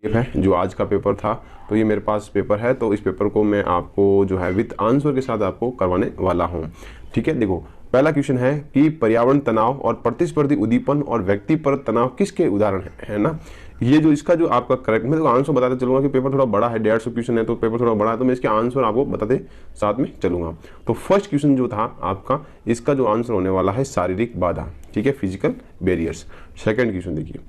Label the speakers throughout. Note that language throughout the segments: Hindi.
Speaker 1: है जो आज का पेपर था। तो ये मेरे पास पेपर है, तो इस पेपर को मैं आपको जो है विथ आंसर के साथ आपको करवाने वाला हूँ। ठीक है, देखो पहला क्वेश्चन है कि पर्यावरण तनाव और प्रतिस्पर्धी उद्दीपन और व्यक्तिपरक तनाव किसके उदाहरण है ना। ये जो इसका जो आपका करेक्ट, मैं तो आंसर बताते चलूंगा कि पेपर थोड़ा बड़ा है, 150 क्वेश्चन है तो पेपर थोड़ा बड़ा है, तो मैं इसके आंसर आपको बताते साथ में चलूंगा। तो फर्स्ट क्वेश्चन जो था आपका, इसका जो आंसर होने वाला है शारीरिक बाधा, ठीक है, फिजिकल बैरियर्स। सेकंड क्वेश्चन देखिए,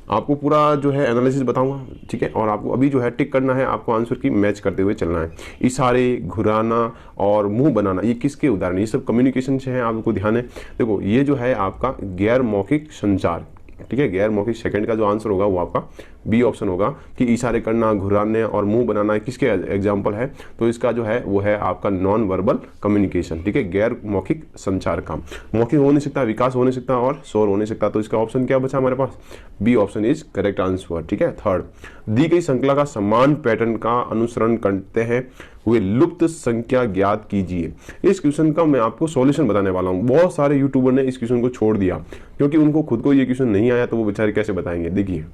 Speaker 1: आपको पूरा जो है एनालिसिस बताऊंगा, ठीक है, और आपको अभी जो है टिक करना है, आपको आंसर की मैच करते हुए चलना है। इशारे, घुराना और मुंह बनाना, ये किसके उदाहरण, ये सब कम्युनिकेशन से है, आपको ध्यान है। देखो ये जो है आपका गैर मौखिक संचार, ठीक है, गैर मौखिक। सेकंड का जो आंसर होगा वो आपका बी ऑप्शन होगा कि इशारे करना, घुराने और मुंह बनाना किसके एग्जाम्पल है, तो इसका जो है वो है आपका नॉन वर्बल कम्युनिकेशन, ठीक है, गैर मौखिक संचार का। मौखिक हो नहीं सकता, विकास हो नहीं सकता और शोर हो नहीं सकता, तो इसका ऑप्शन क्या बचा हमारे पास, B option is correct answer, ठीक है। थर्ड, दी गई श्रृंखला का समान पैटर्न का अनुसरण करते हैं हुए लुप्त संख्या ज्ञात कीजिए। इस क्वेश्चन का मैं आपको सॉल्यूशन बताने वाला हूं। बहुत सारे यूट्यूबर ने इस क्वेश्चन को छोड़ दिया क्योंकि उनको खुद को ये क्वेश्चन नहीं आया, तो वो बेचारे कैसे बताएंगे। देखिए,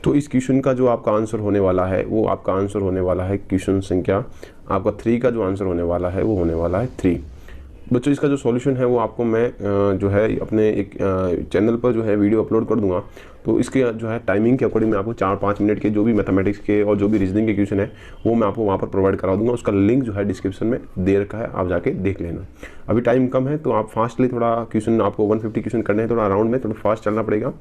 Speaker 1: तो इस क्वेश्चन का जो आपका आंसर होने वाला है वो आपका आंसर होने वाला है क्वेश्चन संख्या आपका 3 का जो आंसर होने वाला है वो होने वाला है 3। बच्चों इसका जो सॉल्यूशन है वो आपको मैं जो है अपने एक चैनल पर जो है वीडियो अपलोड कर दूंगा। तो इसके जो है टाइमिंग के अकॉर्डिंग मैं आपको 4-5 मिनट के जो भी मैथमेटिक्स के और जो भी रीजनिंग के क्वेश्चन है वो मैं आपको वहाँ पर प्रोवाइड करा दूंगा। उसका लिंक जो है डिस्क्रिप्शन में दे रखा है, आप जाके देख लेना। अभी टाइम कम है तो आप फास्टली थोड़ा क्वेश्चन, आपको 150 क्वेश्चन करने हैं, थोड़ा अराउंड में थोड़ा फास्ट चलना पड़ेगा,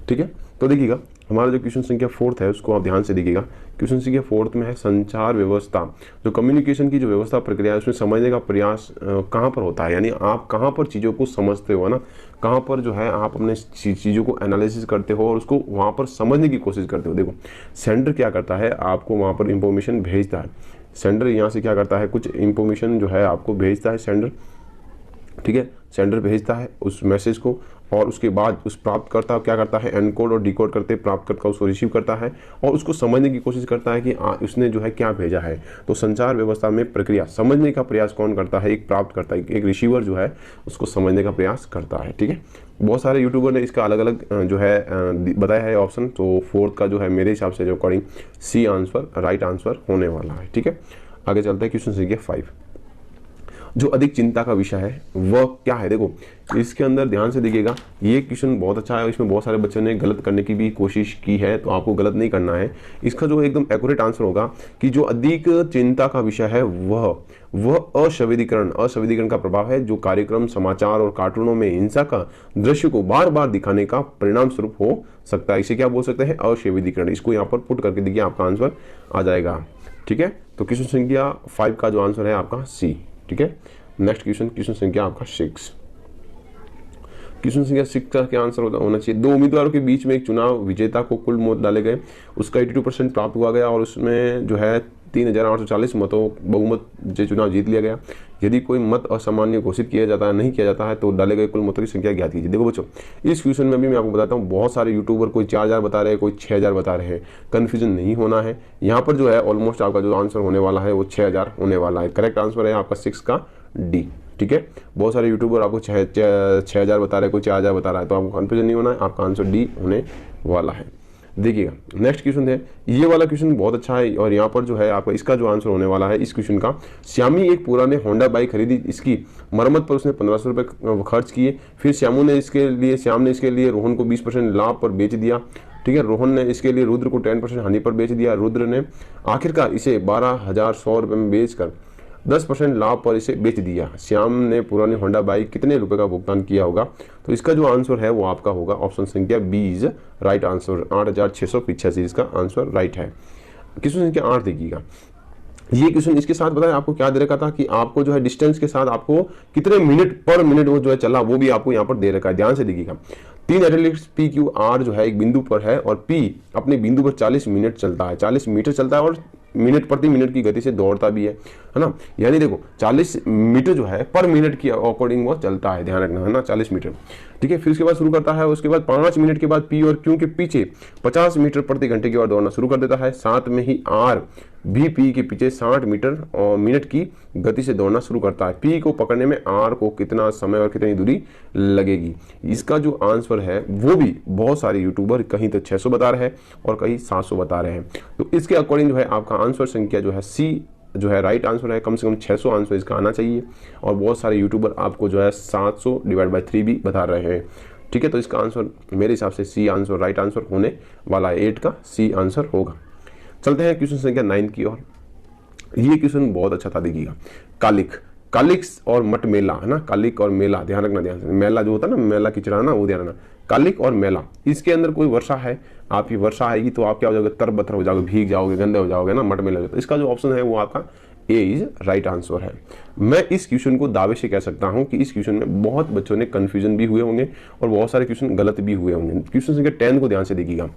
Speaker 1: ठीक है। तो देखिएगा हमारा जो क्वेश्चन संख्या 4 है उसको आप ध्यान से देखिएगा। क्वेश्चन संख्या 4 में है संचार व्यवस्था, जो कम्युनिकेशन की जो व्यवस्था प्रक्रिया है उसमें समझने का प्रयास कहाँ पर होता है, यानी आप कहाँ पर चीज़ों को समझते हो ना, कहाँ पर जो है आप अपने चीज़ों को एनालिसिस करते हो और उसको वहाँ पर समझने की कोशिश करते हो। देखो सेंडर क्या करता है, आपको वहाँ पर इंफॉर्मेशन भेजता है। सेंडर यहाँ से क्या करता है, कुछ इंफॉर्मेशन जो है आपको भेजता है सेंडर, ठीक है, सेंडर भेजता है उस मैसेज को और उसके बाद उस प्राप्तकर्ता क्या करता है, एनकोड और डिकोड करते प्राप्तकर्ता उसको रिसीव करता है और उसको समझने की कोशिश करता है कि उसने जो है क्या भेजा है। तो संचार व्यवस्था में प्रक्रिया समझने का प्रयास कौन करता है, एक प्राप्तकर्ता, एक रिसीवर जो है उसको समझने का प्रयास करता है, ठीक है। बहुत सारे यूट्यूबर ने इसका अलग अलग जो है बताया है ऑप्शन। तो 4 का जो है मेरे हिसाब से जो according C answer right answer होने वाला है, ठीक है। आगे चलते हैं क्वेश्चन संख्या 5। जो अधिक चिंता का विषय है वह क्या है। देखो इसके अंदर ध्यान से देखिएगा, ये क्वेश्चन बहुत अच्छा है, इसमें बहुत सारे बच्चों ने गलत करने की भी कोशिश की है, तो आपको गलत नहीं करना है। इसका जो एकदम एक्यूरेट आंसर होगा कि जो अधिक चिंता का विषय है वह असंवेदीकरण का प्रभाव है, जो कार्यक्रम, समाचार और कार्टूनों में हिंसा का दृश्य को बार बार दिखाने का परिणाम स्वरूप हो सकता है। इसे क्या बोल सकते हैं, असंवेदीकरण। इसको यहाँ पर पुट करके देखिए आपका आंसर आ जाएगा, ठीक है। तो क्वेश्चन संख्या 5 का जो आंसर है आपका सी, ठीक है। नेक्स्ट क्वेश्चन संख्या आपका 6। क्वेश्चन संख्या 6 का क्या आंसर होना चाहिए, 2 उम्मीदवारों के बीच में एक चुनाव विजेता को कुल मत डाले गए, उसका 82% प्राप्त हुआ गया और उसमें जो है 3840 मतों बहुमत से चुनाव जीत लिया गया। यदि कोई मत असामान्य घोषित किया जाता है, नहीं किया जाता है, तो डाले गए कुल मतों की संख्या ज्ञात कीजिए। देखो बच्चों इस क्वेश्चन में भी मैं आपको बताता हूँ, बहुत सारे यूट्यूबर कोई 4000 बता रहे हैं, कोई 6000 बता रहे हैं। कन्फ्यूजन नहीं होना है, यहाँ पर जो है ऑलमोस्ट आपका जो आंसर होने वाला है वो 6000 होने वाला है। करेक्ट आंसर है आपका 6 का डी, ठीक है। बहुत सारे यूट्यूबर आपको 6000 बता रहे हैं, कोई 4000 बता रहा है, तो आपको कन्फ्यूजन नहीं होना है, आपका आंसर डी होने वाला है। देखिएगा नेक्स्ट क्वेश्चन है, ये वाला क्वेश्चन बहुत अच्छा है और यहाँ पर जो है आपका इसका जो आंसर होने वाला है इस क्वेश्चन का, श्यामी एक पुराने होंडा बाइक खरीदी, इसकी मरम्मत पर उसने 1500 रुपये खर्च किए, फिर श्याम ने इसके लिए रोहन को 20% लाभ पर बेच दिया, ठीक है। रोहन ने इसके लिए रुद्र को 10% हानि पर बेच दिया। रुद्र ने आखिरकार इसे 12,100 रुपये में बेचकर 10% लाभ पर इसे बेच दिया। श्याम ने पुरानी होंडा बाइक कितने रुपए का भुगतान किया होगा, तो इसका जो आंसर है वो आपका होगा ऑप्शन संख्या बी इज राइट आंसर, 8685 इसका आंसर राइट है। क्वेश्चन संख्या 8 देखिएगा, ये क्वेश्चन इसके साथ बताया आपको क्या दे रखा था कि आपको जो है डिस्टेंस के साथ आपको कितने मिनट पर मिनट वो जो है चला, वो भी आपको यहाँ पर दे रखा है। ध्यान से देखिएगा, 3 एथलेटिक्स पी क्यू आर जो है एक बिंदु पर है और पी अपने बिंदु पर 40 मिनट चलता है, 40 मीटर चलता है और मिनट प्रति मिनट की गति से दौड़ता भी है ना। यानी देखो 40 मीटर जो है पर मिनट की अकॉर्डिंग वो चलता है, ध्यान रखना है ना, 40 मीटर। ठीक है, फिर उसके बाद शुरू करता है, उसके बाद 5 मिनट के बाद पी और क्यू के पीछे 50 मीटर प्रति घंटे की ओर दौड़ना शुरू कर देता है। साथ में ही आर भी पी के पीछे 60 मीटर और मिनट की गति से दौड़ना शुरू करता है। पी को पकड़ने में आर को कितना समय और कितनी दूरी लगेगी। इसका जो आंसर है वो भी बहुत सारे यूट्यूबर कहीं तो 600 बता रहे हैं और कहीं 700 बता रहे हैं। तो इसके अकॉर्डिंग जो है आपका आंसर संख्या जो है सी जो है राइट आंसर है। कम से कम 600 आंसर इसका आना चाहिए और बहुत सारे यूट्यूबर आपको जो है 700 डिवाइड बाई 3 भी बता रहे हैं। ठीक है, तो इसका आंसर मेरे हिसाब से सी आंसर राइट आंसर होने वाला है। 8 का सी आंसर होगा। चलते हैं क्वेश्चन संख्या 9 की ओर। ये क्वेश्चन बहुत अच्छा था, देखिएगा। कालिक, कालिक्स और मटमेला है ना, कालिक और मेला, ध्यान रखना, ध्यान से। मेला जो होता है ना, मेला किचड़ा ना, वो ध्यान रखना। कालिक और मेला, इसके अंदर कोई वर्षा है, आपकी वर्षा आएगी तो आप क्या हो जाओगे, तरबतर हो जाओगे, भीग जाओगे, गंदे हो जाओगे ना, मटमेला। तो इसका जो ऑप्शन है वो आपका ए इज राइट आंसर है। मैं इस क्वेश्चन को दावे से कह सकता हूं कि इस क्वेश्चन में बहुत बच्चों ने कंफ्यूजन भी हुए होंगे और बहुत सारे क्वेश्चन गलत भी हुए होंगे। क्वेश्चन संख्या 10 को ध्यान से देखिएगा।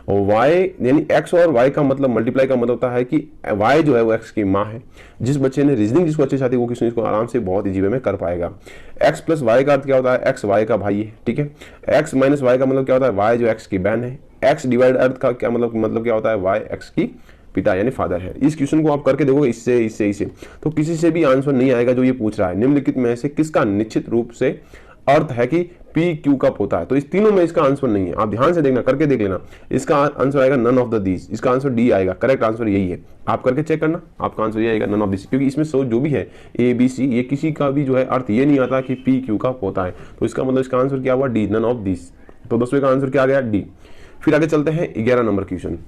Speaker 1: और y यानी x और y का मतलब मल्टीप्लाई का मतलब होता है कि y जो है वो x की माँ है। जिस बच्चे ने रीजनिंग जिसको अच्छे से आती है वो क्वेश्चन इसको आराम से बहुत इजी वे में कर पाएगा। x प्लस वाई का अर्थ क्या होता है, x y का भाई है। ठीक है, x माइनस वाई का मतलब क्या होता है, y जो x की बहन है। x डिवाइड अर्थ का क्या मतलब क्या होता है, y x की पिता यानी फादर है। इस क्वेश्चन को आप करके देखोगे इससे तो किसी से भी आंसर नहीं आएगा जो ये पूछ रहा है। निम्नलिखित में से किसका निश्चित रूप से अर्थ है कि पी क्यू कब होता है। तो इस तीनों में इसका आंसर नहीं है, आप ध्यान से देखना, करके देख लेना। इसका आंसर आएगा नन ऑफ द दीज, इसका आंसर डी आएगा। करेक्ट आंसर यही है, आप करके चेक करना, आपका आंसर ये आएगा नन ऑफ दिस। क्योंकि इसमें जो भी है ए बी सी, ये किसी का भी जो है अर्थ ये नहीं आता कि पी क्यू कब होता है। तो इसका मतलब इसका आंसर क्या हुआ, डी, नन ऑफ दिस। तो 10वें का आंसर क्या आ गया, डी। फिर आगे चलते हैं 11 नंबर क्वेश्चन।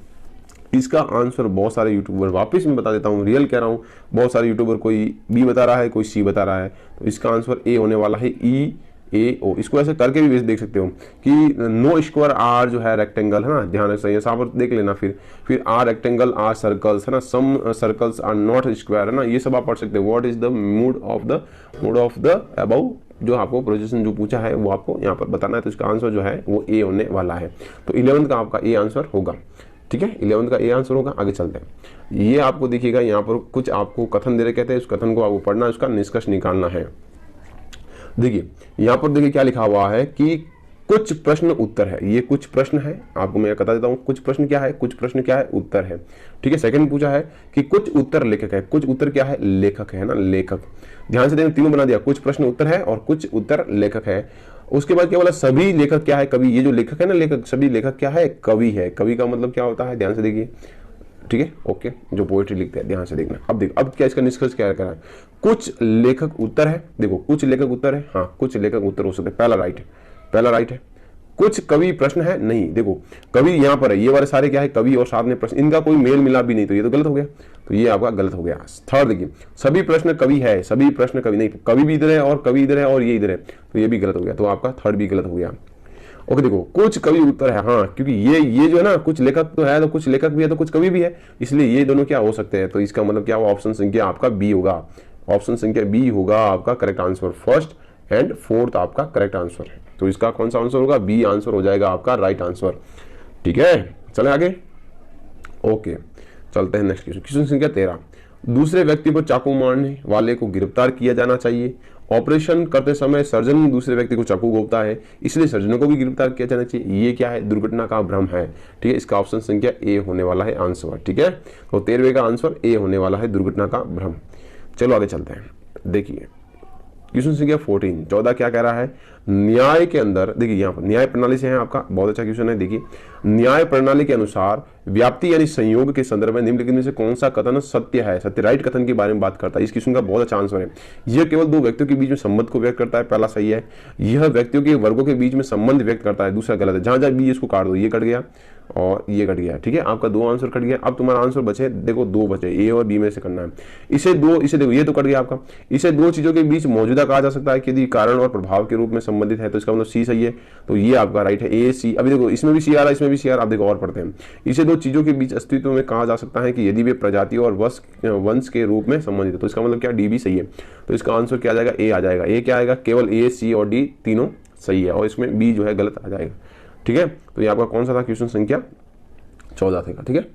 Speaker 1: इसका आंसर बहुत सारे यूट्यूबर, वापस मैं बता देता हूँ, रियल कह रहा हूँ, बहुत सारे यूट्यूबर कोई बी बता रहा है, कोई सी बता रहा है। तो इसका आंसर ए होने वाला है, ई ए ओ। इसको ऐसे करके भी देख सकते हो कि नो स्क्वायर आर जो है रेक्टेंगल है ना, ध्यान से यहाँ पर देख लेना। फिर आर रेक्टेंगल, आर सर्कल्स है ना, सम सर्कल्स आर नॉट स्क्वायर है ना, ये सब आप पढ़ सकते हो। What is the mood off the above, जो आपको प्रोजेक्शन जो पूछा है वो आपको यहाँ पर बताना है। तो इसका आंसर जो है वो ए होने वाला है। तो 11 का आपका ए आंसर होगा। ठीक है, 11 का ए आंसर होगा। आगे चलते हैं। ये आपको देखिएगा यहाँ पर कुछ आपको कथन दे रहे, कहते हैं उस कथन को आपको पढ़ना है, उसका निष्कर्ष निकालना है। देखिए यहाँ पर देखिए क्या लिखा हुआ है कि कुछ प्रश्न उत्तर है। ये कुछ प्रश्न है, आपको मैं बता देता हूँ कुछ प्रश्न क्या है, कुछ प्रश्न क्या है, उत्तर है। ठीक है, सेकंड पूछा है कि कुछ उत्तर लेखक है। कुछ उत्तर क्या है, लेखक है ना, लेखक। ध्यान से देखना, तीनों बना दिया, कुछ प्रश्न उत्तर है और कुछ उत्तर लेखक है। उसके बाद क्या बोला, सभी लेखक क्या है, कवि। ये जो लेखक है ना, लेखक, सभी लेखक क्या है, कवि है। कवि का मतलब क्या होता है, ध्यान से देखिए। ठीक है, ओके, जो पोएट्री लिखते हैं, ध्यान से देखना। अब देखो, अब क्या इसका निष्कर्ष क्या करा है, कुछ लेखक उत्तर है। देखो कुछ लेखक उत्तर है, हाँ कुछ लेखक उत्तर हो सकते हैं, पहला राइट है, पहला राइट है। कुछ कवि प्रश्न है, नहीं, देखो कवि यहाँ पर है, ये वाले सारे क्या है, कवि और साथ में प्रश्न, इनका कोई मेल मिलाप भी नहीं, तो ये तो गलत हो गया। तो ये आपका गलत हो गया। थर्ड देखिए, सभी प्रश्न कवि है, सभी प्रश्न कवि नहीं, कवि भी इधर है और कवि इधर है और ये इधर है, तो ये भी गलत हो गया। तो आपका थर्ड भी गलत हो गया। ओके, देखो कुछ कवि उत्तर है, हाँ, क्योंकि ये जो है ना, कुछ लेखक तो है, तो कुछ लेखक भी है, तो कुछ कवि भी है, इसलिए ये दोनों क्या हो सकते हैं। तो इसका मतलब क्या हुआ, ऑप्शन संख्या आपका बी होगा। ऑप्शन संख्या बी होगा आपका correct answer. First and fourth आपका करेक्ट आंसर है। तो इसका कौन सा आंसर होगा, बी आंसर हो जाएगा आपका राइट आंसर। ठीक है, चले आगे। ओके, चलते हैं नेक्स्ट क्वेश्चन। क्वेश्चन संख्या 13। दूसरे व्यक्ति पर चाकू मारने वाले को गिरफ्तार किया जाना चाहिए। ऑपरेशन करते समय सर्जन दूसरे व्यक्ति को चाकू घोंपता है, इसलिए सर्जनों को भी गिरफ्तार किया जाना चाहिए। ये क्या है, दुर्घटना का भ्रम है। ठीक है, इसका ऑप्शन संख्या ए होने वाला है आंसर। ठीक है, तो 13वें का आंसर ए होने वाला है, दुर्घटना का भ्रम। चलो आगे चलते हैं। देखिए क्वेश्चन संख्या 14 क्या कह रहा है, न्याय के अंदर, देखिए यहाँ पर न्याय प्रणाली से है आपका, बहुत अच्छा क्वेश्चन है। देखिए, न्याय प्रणाली के अनुसार व्याप्ति यानी संयोग के संदर्भ में निम्नलिखित में से कौन सा कथन सत्य है। सत्य राइट कथन के बारे में बात करता है। इस क्वेश्चन का बहुत अच्छा आंसर है। यह केवल दो व्यक्तियों के बीच में संबंध को व्यक्त करता है, पहला सही है। यह व्यक्तियों के वर्गों के बीच में संबंध व्यक्त करता है, दूसरा गलत है। जहां जहां बी इसको काट दो, ये कट गया और ये कट गया। ठीक है, आपका 2 आंसर कट गया। अब तुम्हारा आंसर बचे, देखो 2 बचे, ए और बी में से करना है। इसे देखो, ये तो कट गया आपका। इसे दो चीजों के बीच मौजूदा कहा जा सकता है कि यदि कारण और प्रभाव के रूप में संबंधित है, तो इसका मतलब सी सही है। तो ये आपका राइट है, ए सी। अभी देखो इसमें भी सी आ रहा है, इसमें भी सी आ रहा है। आप देखो और पढ़ते हैं। इसे दो चीजों के बीच अस्तित्व में कहा जा सकता है कि यदि वे प्रजाति और वंश के रूप में संबंधित है, तो इसका मतलब क्या, डी भी सही है। तो इसका आंसर क्या आ जाएगा, ए आ जाएगा। ए क्या आएगा, केवल ए सी और डी तीनों सही है और इसमें बी जो है गलत आ जाएगा। ठीक है, तो ये आपका कौन सा था क्वेश्चन संख्या 14 थे का, ठीक है।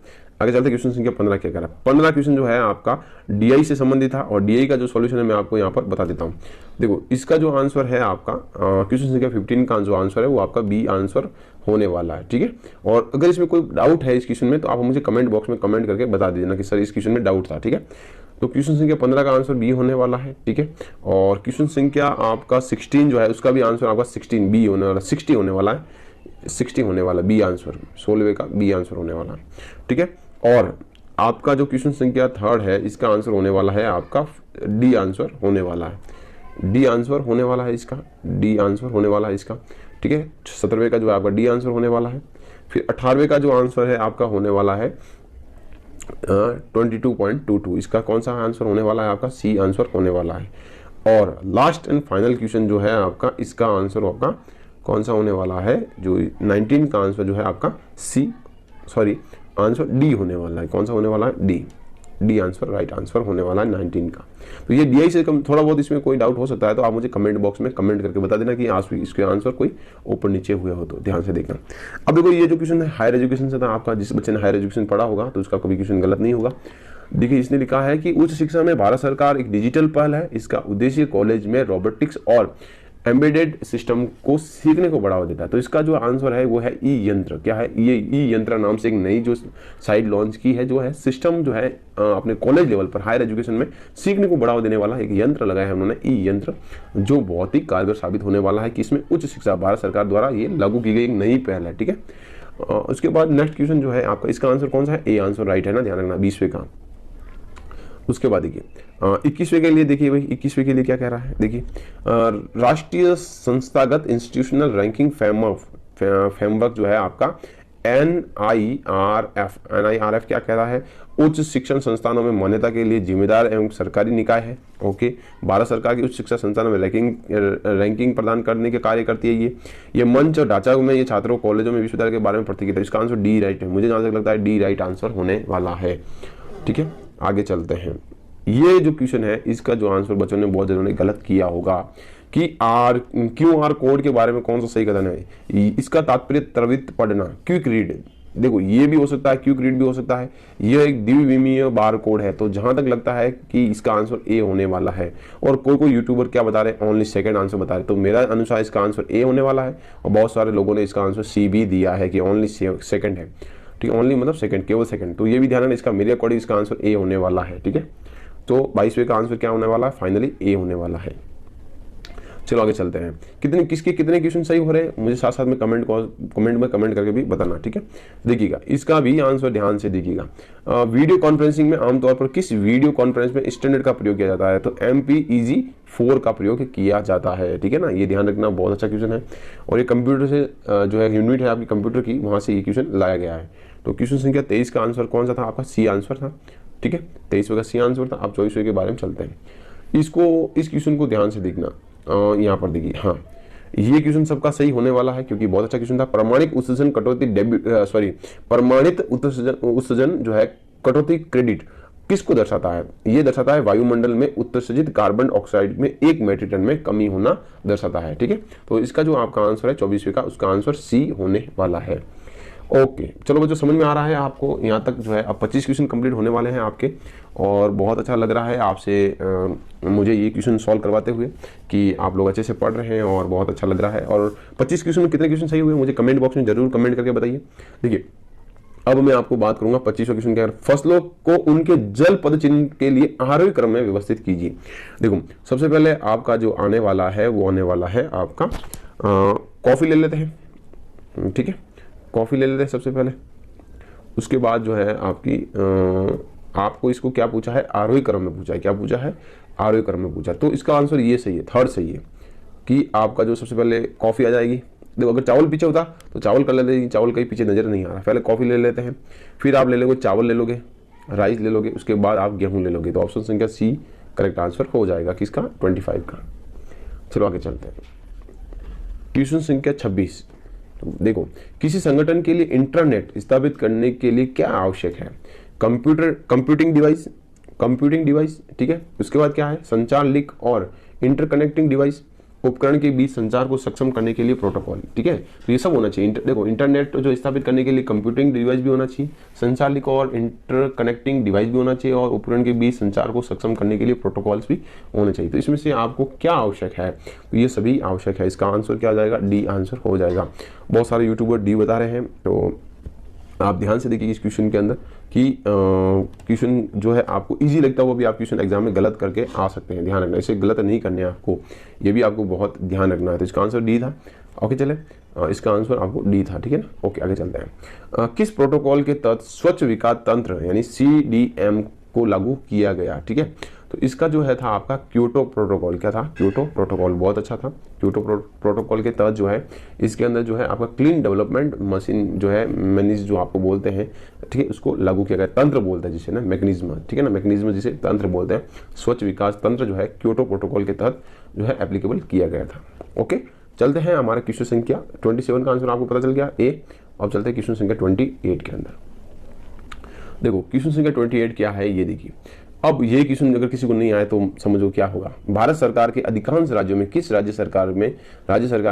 Speaker 1: आगे चलते क्वेश्चन संख्या 15 क्या कह रहा है। 15 क्वेश्चन जो है आपका डीआई से संबंधित था और डीआई का जो सॉल्यूशन है मैं आपको यहाँ पर बता देता हूँ। देखो इसका जो आंसर है आपका क्वेश्चन संख्या 15 का जो आंसर है वो आपका बी आंसर होने वाला है, ठीक है। और अगर इसमें कोई डाउट है इस क्वेश्चन में तो आप मुझे कमेंट बॉक्स में कमेंट करके बता दीजिए कि सर इस क्वेश्चन में डाउट था, ठीक है। तो क्वेश्चन संख्या 15 का आंसर बी होने वाला है, ठीक है। और क्वेश्चन संख्या आपका 16 जो है उसका भी आंसर आपका 16 बी होने वाला, 60 होने वाला है, 60 होने वाला बी आंसर, 16वें का बी आंसर होने वाला है, ठीक है। और आपका जो क्वेश्चन संख्या 3 है इसका आंसर होने वाला है आपका डी आंसर होने वाला है, डी आंसर होने वाला है इसका, डी आंसर होने वाला है इसका, ठीक है। 17वें का जो आपका डी आंसर होने वाला है। फिर 18वें का जो आंसर है आपका होने वाला है 22.22, इसका कौन सा आंसर होने वाला है आपका सी आंसर होने वाला है। और लास्ट एंड फाइनल क्वेश्चन जो है आपका इसका आंसर आपका कौन सा होने वाला है, जो 19 का आंसर जो है आपका सी सॉरी आंसर डी होने वाला है। कौन सा होने वाला है, D, D answer right answer होने वाला है 19 का। तो ये डीआई से थोड़ा बहुत इसमें कोई डाउट हो सकता है तो आप मुझे कमेंट बॉक्स में कमेंट करके बता देना कि आज इसके आंसर कोई ऊपर नीचे हुए हो तो ध्यान से देखना। अब देखो ये जो क्वेश्चन है हायर एजुकेशन से था आपका, जिस बच्चे ने हायर एजुकेशन पढ़ा होगा तो उसका कभी क्वेश्चन गलत नहीं होगा। देखिए इसने लिखा है कि उच्च शिक्षा में भारत सरकार एक डिजिटल पहल है, इसका उद्देश्य कॉलेज में रोबोटिक्स और एम्बेडेड सिस्टम को सीखने को बढ़ावा देता है। तो इसका जो आंसर है वो है ई यंत्र। क्या है, ये ई यंत्र नाम से एक नई जो साइट लॉन्च की है, जो है सिस्टम जो है अपने कॉलेज लेवल पर हायर एजुकेशन में सीखने को बढ़ावा देने वाला एक यंत्र लगाया है उन्होंने, ई यंत्र, जो बहुत ही कारगर साबित होने वाला है कि इसमें उच्च शिक्षा भारत सरकार द्वारा ये लागू की गई एक नई पहल है, ठीक है। उसके बाद नेक्स्ट क्वेश्चन जो है आपका इसका आंसर कौन सा है, ए आंसर राइट है ना, ध्यान रखना 20वें का। उसके बाद देखिए 21वें के लिए, देखिए भाई 21वें के लिए क्या कह रहा है, देखिए राष्ट्रीय संस्थागत इंस्टीट्यूशनल रैंकिंग फ्रेमवर्क जो है आपका NIRF क्या कह रहा है, उच्च शिक्षण संस्थानों में मान्यता के लिए जिम्मेदार एवं सरकारी निकाय है। ओके, भारत सरकार की उच्च शिक्षा संस्थानों में रैंकिंग प्रदान करने के कार्य करती है। ये मंच और ढांचा में ये छात्रों कॉलेजों में विश्वविद्यालय के बारे में प्रतिक्रिया। इसका आंसर डी राइट है, मुझे जहां तक लगता है डी राइट आंसर होने वाला है, ठीक है। आगे चलते हैं। ये जो क्वेश्चन है इसका जो आंसर बच्चों ने बहुत जनों ने गलत किया होगा कि QR कोड के बारे में कौन सा सही कथन है। इसका तात्पर्य त्वरित पढ़ना, क्विक रीड। देखो ये भी हो सकता है, क्विक रीड भी हो सकता है, यह एक द्विविमीय बार कोड है। तो जहां तक लगता है कि इसका आंसर ए होने वाला है। और कोई यूट्यूबर क्या बता रहे हैं, ओनली सेकंड आंसर बता रहे, तो मेरा अनुसार इसका आंसर ए होने वाला है। और बहुत सारे लोगों ने इसका आंसर सी भी दिया है कि ओनली सेकंड है, ठीक है, ओनली मतलब सेकंड, केवल सेकंड। तो ये भी ध्यान रखना, इसका मेरे अकॉर्डिंग इसका आंसर ए होने वाला है, ठीक है। तो 22वें का आंसर क्या होने वाला है, फाइनली ए होने वाला है। चलो आगे चलते हैं। कितने क्वेश्चन सही हो रहे हैं मुझे साथ साथ में कमेंट में कमेंट करके भी बताना, ठीक है। देखिएगा इसका भी आंसर ध्यान से देखिएगा। वीडियो कॉन्फ्रेंसिंग में आमतौर पर किस वीडियो कॉन्फ्रेंस में स्टैंडर्ड का प्रयोग किया जाता है, तो MPEG-4 का प्रयोग किया जाता है, ठीक है ना। ये ध्यान रखना, बहुत अच्छा क्वेश्चन है। और ये कंप्यूटर से जो है यूनिट है आपकी कंप्यूटर की, वहां से ये क्वेश्चन लाया गया है। तो क्वेश्चन संख्या 23 का आंसर कौन सा था आपका, सी आंसर था, ठीक है। 23वें का सी आंसर था। अब 24वें के बारे में चलते हैं। इस क्वेश्चन को ध्यान से देखना। यहाँ पर देखिए, हाँ ये क्वेश्चन सबका सही होने वाला है क्योंकि बहुत अच्छा क्वेश्चन था। प्रमाणित उत्सर्जन कटौती प्रमाणित उत्सर्जन जो है कटौती क्रेडिट किसको दर्शाता है, ये दर्शाता है वायुमंडल में उत्सर्जित कार्बन ऑक्साइड में 1 मेट्रिक टन में कमी होना दर्शाता है, ठीक है। तो इसका जो आपका आंसर है 24वें का, उसका आंसर सी होने वाला है। ओके चलो बच्चों, समझ में आ रहा है आपको यहाँ तक जो है। अब 25 क्वेश्चन कंप्लीट होने वाले हैं आपके, और बहुत अच्छा लग रहा है आपसे मुझे ये क्वेश्चन सॉल्व करवाते हुए कि आप लोग अच्छे से पढ़ रहे हैं और बहुत अच्छा लग रहा है। और 25 क्वेश्चन में कितने क्वेश्चन सही हुए मुझे कमेंट बॉक्स में जरूर कमेंट करके बताइए। देखिए अब मैं आपको बात करूंगा 25वां क्वेश्चन क्या है, फसलों को उनके जल पद चिन्ह के लिए आहार क्रम में व्यवस्थित कीजिए। देखो सबसे पहले आपका जो आने वाला है वो आने वाला है आपका कॉफी ले लेते हैं, ठीक है, कॉफी ले लेते हैं सबसे पहले। उसके बाद जो है आपकी आपको इसको क्या पूछा है, आरोही क्रम में पूछा है। क्या पूछा है, आरोही क्रम में पूछा है। तो इसका आंसर ये सही है, थर्ड सही है कि आपका जो सबसे पहले कॉफी आ जाएगी। देखो अगर चावल पीछे होता तो चावल कर लेते हैं, चावल कहीं पीछे नजर नहीं आ रहा। पहले कॉफी ले लेते हैं, फिर आप ले लोगे चावल ले लोगे, राइस ले लोगे, उसके बाद आप गेहूं ले लोगे। तो ऑप्शन संख्या सी करेक्ट आंसर हो जाएगा किसका, 25 का। चलो आगे चलते हैं। क्वेश्चन संख्या 26। तो देखो किसी संगठन के लिए इंटरनेट स्थापित करने के लिए क्या आवश्यक है, कंप्यूटिंग डिवाइस, ठीक है। उसके बाद क्या है, संचार लिंक और इंटरकनेक्टिंग डिवाइस, उपकरण के बीच संचार को सक्षम करने के लिए प्रोटोकॉल, ठीक है। तो ये सब होना चाहिए। देखो इंटरनेट जो स्थापित करने के लिए कंप्यूटिंग डिवाइस भी होना चाहिए, संचालिक और इंटरकनेक्टिंग डिवाइस भी होना चाहिए, और उपकरण के बीच संचार को सक्षम करने के लिए प्रोटोकॉल्स भी होने चाहिए। तो इसमें से आपको क्या आवश्यक है, तो ये सभी आवश्यक है। इसका आंसर क्या हो जाएगा, डी आंसर हो जाएगा। बहुत सारे यूट्यूबर डी बता रहे हैं, तो आप ध्यान से देखिए इस क्वेश्चन के अंदर कि क्वेश्चन जो है आपको इजी लगता है वो भी आप क्वेश्चन एग्जाम में गलत करके आ सकते हैं, ध्यान रखना। इसे गलत नहीं करने हैं आपको, ये भी आपको बहुत ध्यान रखना है। तो इसका आंसर डी था। ओके चले, इसका आंसर आपको डी था, ठीक है ना। ओके आगे चलते हैं। किस प्रोटोकॉल के तहत स्वच्छ विकास तंत्र यानी CDM को लागू किया गया, ठीक है। तो इसका जो है था आपका क्योटो प्रोटोकॉल। क्या था, क्योटो प्रोटोकॉल, बहुत अच्छा था। क्योटो प्रोटोकॉल के तहत जो है इसके अंदर जो है आपका क्लीन डेवलपमेंट मशीन जो है मैनेज जो आपको बोलते हैं, ठीक है, उसको लागू किया गया। तंत्र बोलते हैं जिसे ना, मैकेनिज्म, ठीक है ना, मैकेनिज्म जिसे तंत्र बोलते हैं। स्वच्छ विकास तंत्र जो है क्योटो प्रोटोकॉल के तहत जो है एप्लीकेबल किया गया था। ओके चलते हैं, हमारा क्वेश्चन संख्या 27 का आंसर आपको पता चल गया ए। अब चलते हैं क्वेश्चन संख्या 28 के अंदर। देखो क्वेश्चन संख्या 28 क्या है ये देखिए। अब ये क्वेश्चन अगर किसी को नहीं आए तो समझो क्या होगा। भारत सरकार के अधिकांश राज्यों में किस राज्य सरकार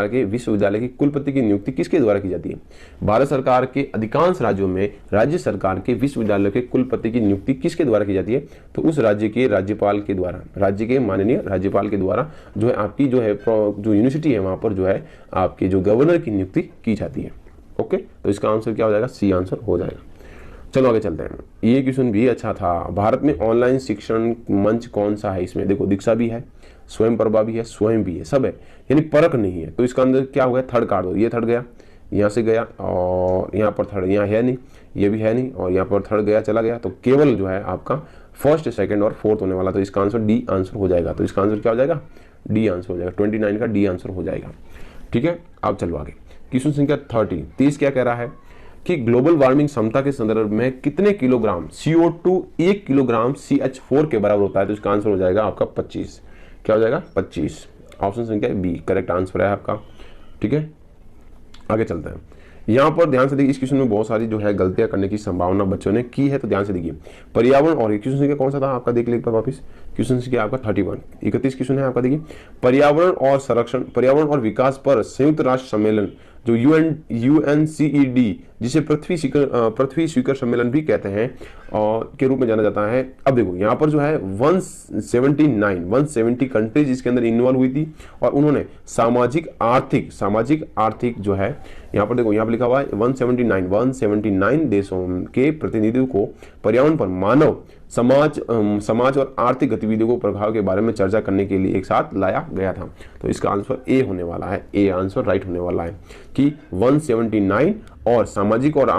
Speaker 1: के विश्वविद्यालय की कुलपति की नियुक्ति किसके द्वारा की जाती है। भारत सरकार के अधिकांश राज्यों में राज्य सरकार के विश्वविद्यालय के कुलपति की नियुक्ति किसके द्वारा की जाती है, तो उस राज्य के राज्यपाल के द्वारा, राज्य के माननीय राज्यपाल के द्वारा जो है आपकी जो है जो यूनिवर्सिटी है वहां पर जो है आपके जो गवर्नर की नियुक्ति की जाती है। ओके तो इसका आंसर क्या हो जाएगा, सी आंसर हो जाएगा। चलो आगे चलते हैं। ये क्वेश्चन भी अच्छा था। भारत में ऑनलाइन शिक्षण मंच कौन सा है, इसमें देखो दीक्षा भी है, स्वयं प्रभा भी है, स्वयं भी है, सब है, यानी परख नहीं है। तो इसका अंदर क्या हो गया, थर्ड काट दो, ये थर्ड गया, यहाँ से गया, और यहाँ पर थर्ड, यहाँ है नहीं, ये भी है नहीं, और यहाँ पर थर्ड गया चला गया, तो केवल जो है आपका फर्स्ट, सेकंड और फोर्थ होने वाला। तो इसका आंसर डी आंसर हो जाएगा। तो इसका आंसर क्या हो जाएगा, डी आंसर हो जाएगा। 29 का डी आंसर हो जाएगा, ठीक है। अब चलो आगे, क्वेश्चन संख्या 30 क्या कह रहा है कि ग्लोबल वार्मिंग क्षमता के संदर्भ में कितने किलोग्राम CO2 1 किलोग्राम CH4 के बराबर होता है। तो इसका आंसर हो जाएगा आपका 25। क्या हो जाएगा, 25। ऑप्शन संख्या बी करेक्ट आंसर है आपका, ठीक है। आगे चलते हैं। यहाँ पर ध्यान से देखिए, इस क्वेश्चन में बहुत सारी जो है गलतियां करने की संभावना बच्चों ने की है, तो ध्यान से देखिए। पर्यावरण और क्वेश्चन संख्या कौन सा था आपका, देख लीजिए वापिस। क्वेश्चन संख्या आपका 31 क्वेश्चन है आपका, देखिए पर्यावरण और संरक्षण, पर्यावरण और विकास पर संयुक्त राष्ट्र सम्मेलन जो UNCED जिसे पृथ्वी शिखर सम्मेलन भी कहते हैं और के रूप में जाना जाता है। अब देखो यहाँ पर जो है 170 कंट्रीज इसके अंदर इन्वॉल्व हुई थी, और उन्होंने सामाजिक आर्थिक जो है यहाँ पर देखो, यहाँ पर लिखा हुआ है 179 देशों के प्रतिनिधियों को पर्यावरण पर मानव समाज और आर्थिक गतिविधियों को प्रभाव के बारे में चर्चा करने के लिए एक साथ लाया गया था। तो इसका आंसर ए होने वाला है, ए आंसर राइट होने वाला है कि 179 और सामाजिक और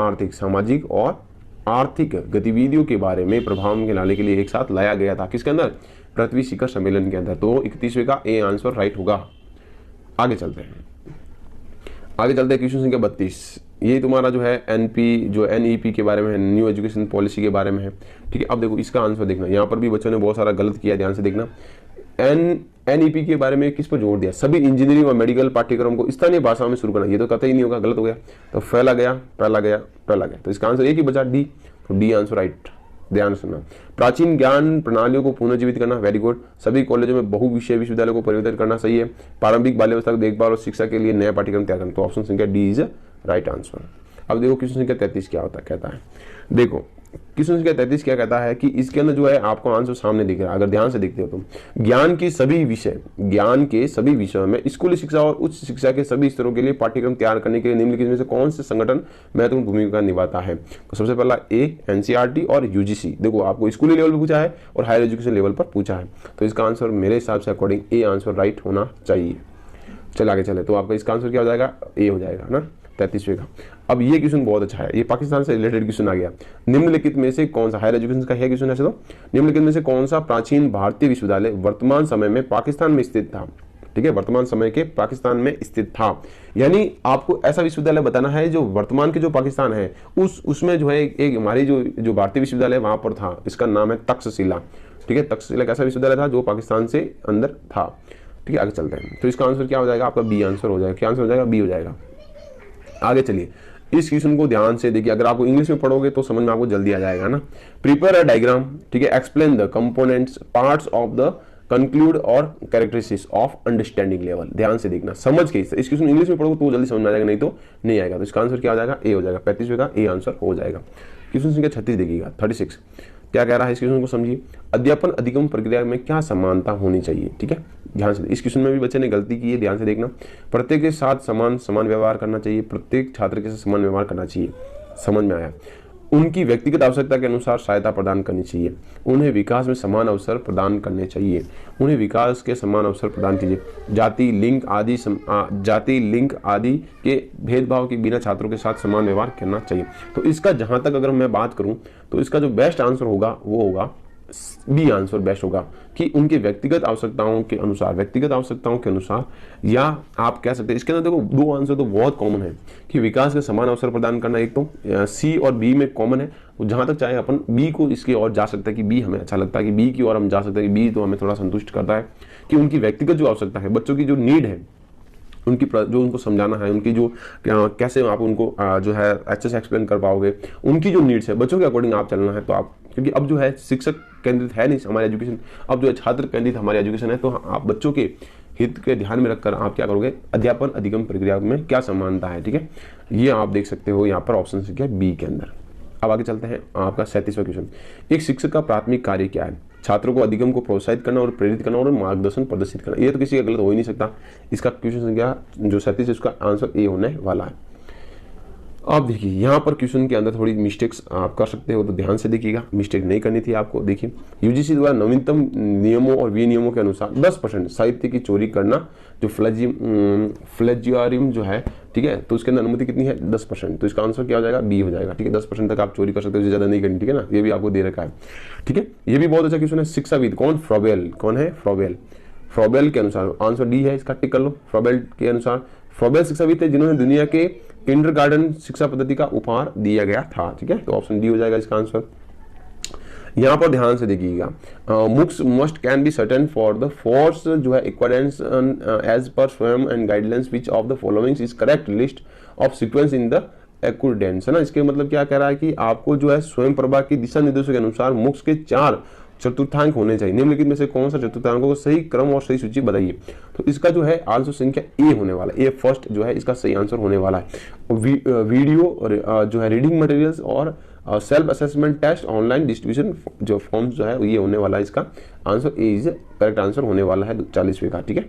Speaker 1: आर्थिक गतिविधियों के बारे में प्रभाव में लाने के लिए एक साथ लाया गया था। किसके अंदर, पृथ्वी शिखर सम्मेलन के अंदर। तो 31वें का ए आंसर राइट होगा। आगे चलते हैं क्वेश्चन संख्या 32। ये तुम्हारा जो है NEP के बारे में है, न्यू एजुकेशन पॉलिसी के बारे में है, ठीक है। अब देखो इसका आंसर देखना, यहाँ पर भी बच्चों ने बहुत सारा गलत किया, ध्यान से देखना। NEP के बारे में किस पर जोर दिया, सभी इंजीनियरिंग और मेडिकल पाठ्यक्रम को स्थानीय भाषा में शुरू करना। ये तो कतई नहीं होगा, गलत हो गया। तो पहला गया। तो इसका आंसर एक ही बचा, डी। तो डी आंसर राइट, ध्यान सुनना। प्राचीन ज्ञान प्रणालियों को पुनर्जीवित करना, वेरी गुड। सभी कॉलेजों में बहुविषय विश्वविद्यालयों को परिवर्तित करना, सही है। प्रारंभिक बाल्यावस्था की देखभाल और शिक्षा के लिए नया पाठ्यक्रम तैयार करना। तो ऑप्शन संख्या डी इज राइट आंसर। अब देखो क्वेश्चन संख्या 33 क्या कहता है। देखो क्वेश्चन संख्या 33 क्या कहता है कि इसके अंदर जो है आपको आंसर सामने दिख रहा है, अगर ध्यान से देखते हो तो। ज्ञान के सभी विषयों में स्कूली शिक्षा और उच्च शिक्षा के सभी स्तरों के लिए पाठ्यक्रम तैयार करने के लिए निम्नलिखित में से कौन से संगठन महत्वपूर्ण भूमिका निभाता है। तो सबसे पहला ए NCERT और UGC। देखो आपको स्कूली लेवल पर पूछा है और हायर एजुकेशन लेवल पर पूछा है, तो इसका आंसर मेरे हिसाब से अकॉर्डिंग ए आंसर राइट होना चाहिए। चल आगे चले, तो आपका इसका आंसर क्या हो जाएगा, ए हो जाएगा ना, 33वें का। अब ये क्वेश्चन बहुत अच्छा है, ये पाकिस्तान से रिलेटेड क्वेश्चन आ गया। निम्नलिखित में से कौन सा, हायर एजुकेशन का है क्वेश्चन ऐसे तो, निम्नलिखित में से कौन सा प्राचीन भारतीय विश्वविद्यालय वर्तमान समय में पाकिस्तान में स्थित था। ठीक है, वर्तमान समय के पाकिस्तान में स्थित था, यानी आपको ऐसा विश्वविद्यालय बताना है जो वर्तमान के जो पाकिस्तान है उसमें जो है एक हमारी जो भारतीय विश्वविद्यालय वहां पर था, इसका नाम है तक्षशिला। ठीक है, तक्षशिला एक ऐसा विश्वविद्यालय था जो पाकिस्तान से अंदर था। ठीक है, आगे चलते हैं। तो इसका आंसर क्या हो जाएगा, आपका बी आंसर हो जाएगा। क्या आंसर हो जाएगा, बी हो जाएगा। आगे चलिए, इस क्वेश्चन को ध्यान से देखिए, अगर आपको इंग्लिश में पढ़ोगे तो समझ में आपको जल्दी आ जाएगा ना। प्रिपेयर अ डायग्राम, ठीक है, explain the components parts of the conclude और कैरेक्टरिस्टिक्स ऑफ अंडरस्टैंडिंग लेवल। ध्यान से देखना, समझ के। इस क्वेश्चन इंग्लिश में पढ़ोगे तो जल्दी समझ में आ जाएगा, नहीं तो नहीं आएगा। तो इसका आंसर क्या हो जाएगा, ए हो जाएगा। 35वें का ए आंसर हो जाएगा। क्वेश्चन संख्या 36 देखिएगा, 36 क्या कह रहा है, इस क्वेश्चन को समझिए। अध्यापन अधिगम प्रक्रिया में क्या समानता होनी चाहिए, ठीक है, ध्यान से। इस क्वेश्चन में भी बच्चे ने गलती की है, ध्यान से देखना। प्रत्येक के साथ समान व्यवहार करना चाहिए, प्रत्येक छात्र के साथ समान व्यवहार करना चाहिए, समझ में आया। उनकी व्यक्तिगत आवश्यकता के अनुसार सहायता प्रदान करनी चाहिए, उन्हें विकास में समान अवसर प्रदान करने चाहिए, उन्हें विकास के समान अवसर प्रदान कीजिए। जाति लिंग आदि के भेदभाव के बिना छात्रों के साथ समान व्यवहार करना चाहिए। तो इसका जहां तक अगर मैं बात करूं तो इसका जो बेस्ट आंसर होगा वो होगा बी आंसर बेस्ट होगा, कि उनके व्यक्तिगत आवश्यकताओं के अनुसार, या आप कह सकते हैं इसके अंदर देखो दो आंसर तो बहुत कॉमन है कि विकास के समान अवसर प्रदान करना, एक तो सी और बी में कॉमन है। जहां तक चाहे अपन बी को इसकी ओर जा सकता है कि बी हमें अच्छा लगता है, कि बी की ओर हम जा सकते हैं कि बी तो हमें थोड़ा संतुष्ट करता है, कि उनकी व्यक्तिगत जो आवश्यकता है, बच्चों की जो नीड है, उनकी जो उनको समझाना है, उनकी जो कैसे आप उनको जो है अच्छे से एक्सप्लेन कर पाओगे, उनकी जो नीड्स है बच्चों के अकॉर्डिंग आप चलना है। तो आप, क्योंकि अब जो है शिक्षक केंद्रित है नहीं हमारी एजुकेशन, अब जो है छात्र केंद्रित हमारी एजुकेशन है, तो आप बच्चों के हित के ध्यान में रखकर आप क्या करोगे, अध्यापन अधिगम प्रक्रिया में क्या समानता है, ठीक है, ये आप देख सकते हो यहाँ पर ऑप्शन संख्या बी के अंदर। अब आगे चलते हैं, आपका 37वां क्वेश्चन। एक शिक्षक का प्राथमिक कार्य क्या है? छात्रों को अधिगम को प्रोत्साहित करना और प्रेरित करना और मार्गदर्शन प्रदर्शित करना। ये तो किसी का गलत हो ही नहीं सकता। इसका क्वेश्चन संख्या जो 37 है उसका आंसर ए होने वाला है। अब देखिए यहाँ पर क्वेश्चन के अंदर थोड़ी मिस्टेक्स आप कर सकते हो, तो ध्यान से देखिएगा, मिस्टेक नहीं करनी थी आपको। देखिए यूजीसी द्वारा नवीनतम नियमों और विनियमों के अनुसार 10% साहित्य की चोरी करना, जो फ्लेजियरिज्म जो है, ठीक है, तो उसके अंदर अनुमति कितनी है, 10%। तो इसका आंसर क्या हो जाएगा, बी हो जाएगा, ठीक है। 10% तक आप चोरी कर सकते हो, ज्यादा नहीं करनी, ठीक है ना, ये भी आपको दे रखा है, ठीक है। ये भी बहुत अच्छा क्वेश्चन है। शिक्षाविद कौन, फ्रॉबेल, कौन है, फ्रॉबेल के अनुसार आंसर डी है, इसका टिक कर लो। फ्रॉबेल के अनुसार, फ्रॉबेल शिक्षाविद थे जिन्होंने दुनिया के किंडरगार्टन शिक्षा पद्धति का उपहार दिया गया था, ठीक है। तो ऑप्शन डी हो जाएगा इसका आंसर। यहाँ पर ध्यान से देखिएगा, मुक्स must can be certain for the force जो है इक्वालेंस एज पर स्वयं and guidelines which of the following is correct list of sequence in the accordance, है ना। इसके मतलब क्या कह रहा है कि आपको जो है स्वयं प्रभा की दिशा निर्देशों के अनुसार मुक्स के 4 चतुर्थांक होने चाहिए। निम्नलिखित में से कौन सा चतुर्थांकों को सही क्रम और सही सूची बताइए। तो इसका जो है आंसर संख्या ए होने वाला है, ए फर्स्ट जो है इसका सही आंसर होने वाला है। वीडियो जो है रीडिंग मटेरियल्स और self assessment test online distribution जो फॉर्म्स जो है ये होने वाला है, इसका answer A is correct answer होने वाला है 40वें का, ठीक है।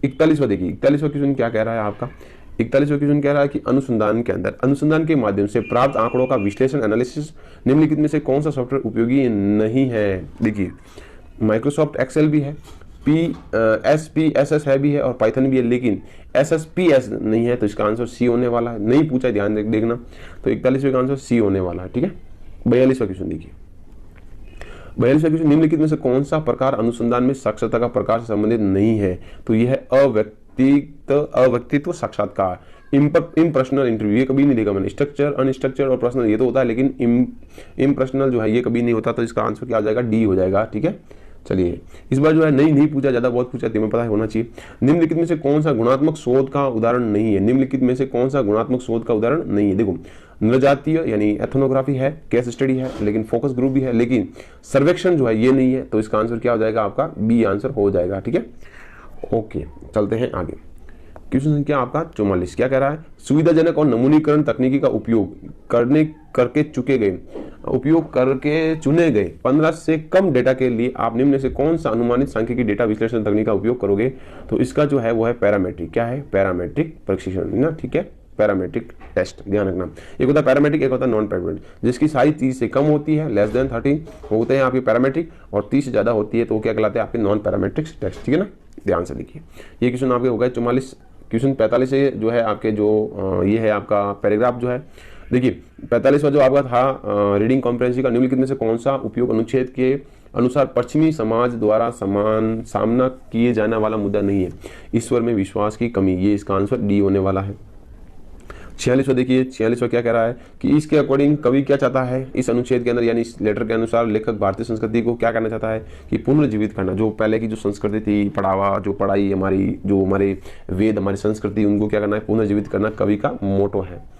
Speaker 1: 41वां देखिए, 41वां क्वेश्चन क्या कह रहा है आपका। 41वां क्वेश्चन कह रहा है कि अनुसंधान के माध्यम से प्राप्त आंकड़ों का विश्लेषण एनालिसिस निम्नलिखित में से कौन सा सॉफ्टवेयर उपयोगी नहीं है। देखिए माइक्रोसॉफ्ट एक्सेल भी है, SPSS है भी है और पाइथन भी है, लेकिन SSPS नहीं है। तो इसका आंसर सी होने वाला है, नहीं पूछा, ध्यान देखना। तो 41वें का आंसर सी होने वाला है, ठीक है। 42वां क्वेश्चन देखिए, 42वां क्वेश्चन, निम्नलिखित में से कौन सा प्रकार अनुसंधान में साक्षरता का प्रकार से संबंधित नहीं है। तो यह है अव्यक्तित्व साक्षात्कार, इम्पर्सनल इंटरव्यू, ये कभी नहीं देखा मैंने। स्ट्रक्चर, अनस्ट्रक्चर और पर्सनल ये तो होता है, लेकिन इम्पर्सनल जो है ये कभी नहीं होता। तो इसका आंसर क्या आ जाएगा, डी हो जाएगा, ठीक है। चलिए इस बार जो है नहीं पूछा, ज्यादा बहुत पूछा, तुम्हें पता है होना चाहिए। निम्नलिखित में से कौन सा गुणात्मक शोध का उदाहरण नहीं है। निम्नलिखित में से कौन सा गुणात्मक शोध का उदाहरण नहीं है। देखो नृजातीय यानी एथनोग्राफी है, केस स्टडी है, लेकिन फोकस ग्रुप भी है, लेकिन सर्वेक्षण जो है ये नहीं है। तो इसका आंसर क्या हो जाएगा, आपका बी आंसर हो जाएगा, ठीक है। ओके चलते हैं आगे। क्वेश्चन संख्या आपका 44 क्या कह रहा है, सुविधाजनक और नमूनीकरण तकनीकी का उपयोग करके चुने गए 15 से कम डेटा के लिए आप निम्न में से कौन सा अनुमानित सांख्यिकी डेटा विश्लेषण तकनीक का उपयोग करोगे। तो इसका जो है वो है पैरामेट्रिक, क्या है, पैरामेट्रिक प्रशिक्षण ना, ठीक है, पैरामेट्रिक टेस्ट, ध्यान रखना। एक होता है पैरामेट्रिक, एक होता है नॉन पैरामेट्रिक। जिसकी साइज 30 से कम होती है, लेस देन 30 होते हैं आपके पैरामेट्रिक, और 30 से ज्यादा होती है तो क्या कहलाते हैं आपके नॉन पैरामेट्रिक टेस्ट, ठीक है ना। ध्यान से देखिए, ये क्वेश्चन आपके हो गए 44। क्वेश्चन 45 से जो है आपके जो ये है आपका पैराग्राफ जो है, देखिए 45वां जो आपका था रीडिंग कॉम्प्रिहेंशन का, निम्नलिखित में से कौन सा उपयोग अनुच्छेद के अनुसार पश्चिमी समाज द्वारा सामना किए जाने वाला मुद्दा नहीं है। ईश्वर में विश्वास की कमी, ये इसका आंसर डी होने वाला है। 46वां देखिए, 46वां क्या कह रहा है कि इसके अकॉर्डिंग कवि क्या चाहता है इस अनुच्छेद के अंदर, यानी इस लेटर के अनुसार लेखक भारतीय संस्कृति को क्या करना चाहता है कि पुनर्जीवित करना। जो पहले की जो संस्कृति थी, पढ़ाई हमारी, जो हमारे वेद, हमारी संस्कृति, उनको क्या करना है, पुनर्जीवित करना कवि का मोटो है।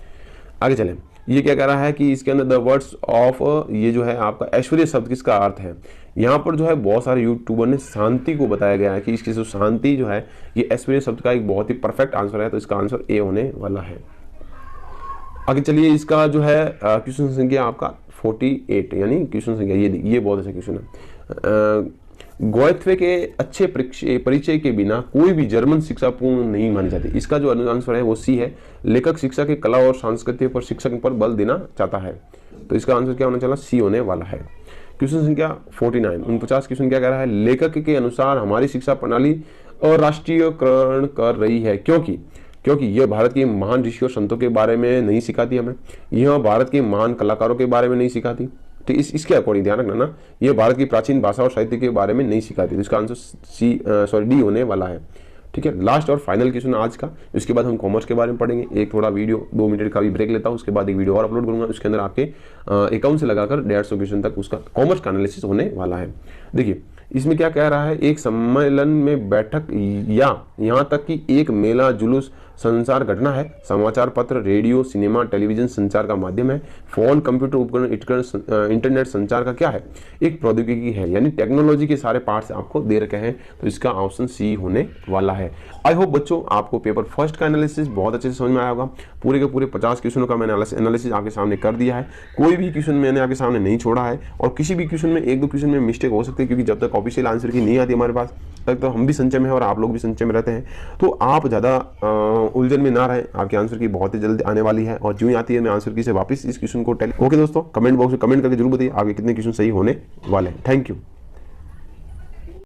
Speaker 1: आगे चलें, ये क्या कह रहा है कि इसके अंदर द वर्ड्स ऑफ, ये जो है आपका ऐश्वर्य शब्द किसका अर्थ है। यहाँ पर जो है बहुत सारे यूट्यूबर ने शांति को बताया गया है कि इसकी जो शांति जो है ये ऐश्वर्य शब्द का एक बहुत ही परफेक्ट आंसर है, तो इसका आंसर ए होने वाला है। आगे चलिए, इसका जो है क्वेश्चन संख्या आपका 48, यानी क्वेश्चन संख्या ये बहुत अच्छा क्वेश्चन है। गोएत्वे के अच्छे परिचय के बिना कोई भी जर्मन शिक्षा पूर्ण नहीं मानी जाती। इसका जो आंसर है वो सी है। लेखक शिक्षा के कला और संस्कृति पर शिक्षक पर बल देना चाहता है, तो इसका आंसर क्या होना चाहिए, सी होने वाला है। क्वेश्चन संख्या 49 क्वेश्चन क्या कह रहा है, लेखक के अनुसार हमारी शिक्षा प्रणाली अराष्ट्रीयकरण कर रही है क्योंकि यह भारत के महान ऋषियों संतों के बारे में नहीं सिखाती हमें, यह भारत के महान कलाकारों के बारे में नहीं सिखाती। तो इसके अकॉर्डिंग ध्यान रखना ना, ये भारत की प्राचीन भाषा और साहित्य के बारे में नहीं सिखाती, तो इसका आंसर डी होने वाला है। ठीक है, लास्ट और फाइनल क्वेश्चन आज का। उसके बाद हम कॉमर्स के बारे में पढ़ेंगे। एक थोड़ा वीडियो 2 मिनट का भी ब्रेक लेता हूँ, उसके बाद एक वीडियो और अपलोड करूंगा। उसके अंदर आपके अकाउंट से लगाकर 150 क्वेश्चन तक उसका कॉमर्स का एनालिसिस होने वाला है। देखिए इसमें क्या कह रहा है, एक सम्मेलन में बैठक या यहाँ तक कि एक मेला जुलूस संचार घटना है। समाचार पत्र, रेडियो, सिनेमा, टेलीविजन संचार का माध्यम है। फोन, कंप्यूटर उपकरण, इंटरनेट संचार का क्या है, एक प्रौद्योगिकी है, यानी टेक्नोलॉजी के सारे पार्ट्स आपको दे रखे हैं, तो इसका ऑप्शन सी होने वाला है। आई होप बच्चों आपको पेपर फर्स्ट का एनालिसिस बहुत अच्छे से समझ में आया होगा। पूरे के पूरे 50 क्वेश्चनों का मैंने एनालिसिस आपके सामने कर दिया है। कोई भी क्वेश्चन मैंने आपके सामने नहीं छोड़ा है, और किसी भी क्वेश्चन में 1-2 क्वेश्चन में मिस्टेक हो सकती है, क्योंकि जब तक ऑफिशियल आंसर की नहीं आती हमारे पास तक तो हम भी संचय में हैं और आप लोग भी संचय में रहते हैं। तो आप ज़्यादा उलझन में ना रहें, आपके आंसर की बहुत ही जल्द आने वाली है, और जो ही आती है मैं आंसर की से वापस इस क्वेश्चन को ओके दोस्तों, कमेंट बॉक्स में कमेंट करके जरूर बताइए आगे कितने क्वेश्चन सही होने वाले हैं। Thank you.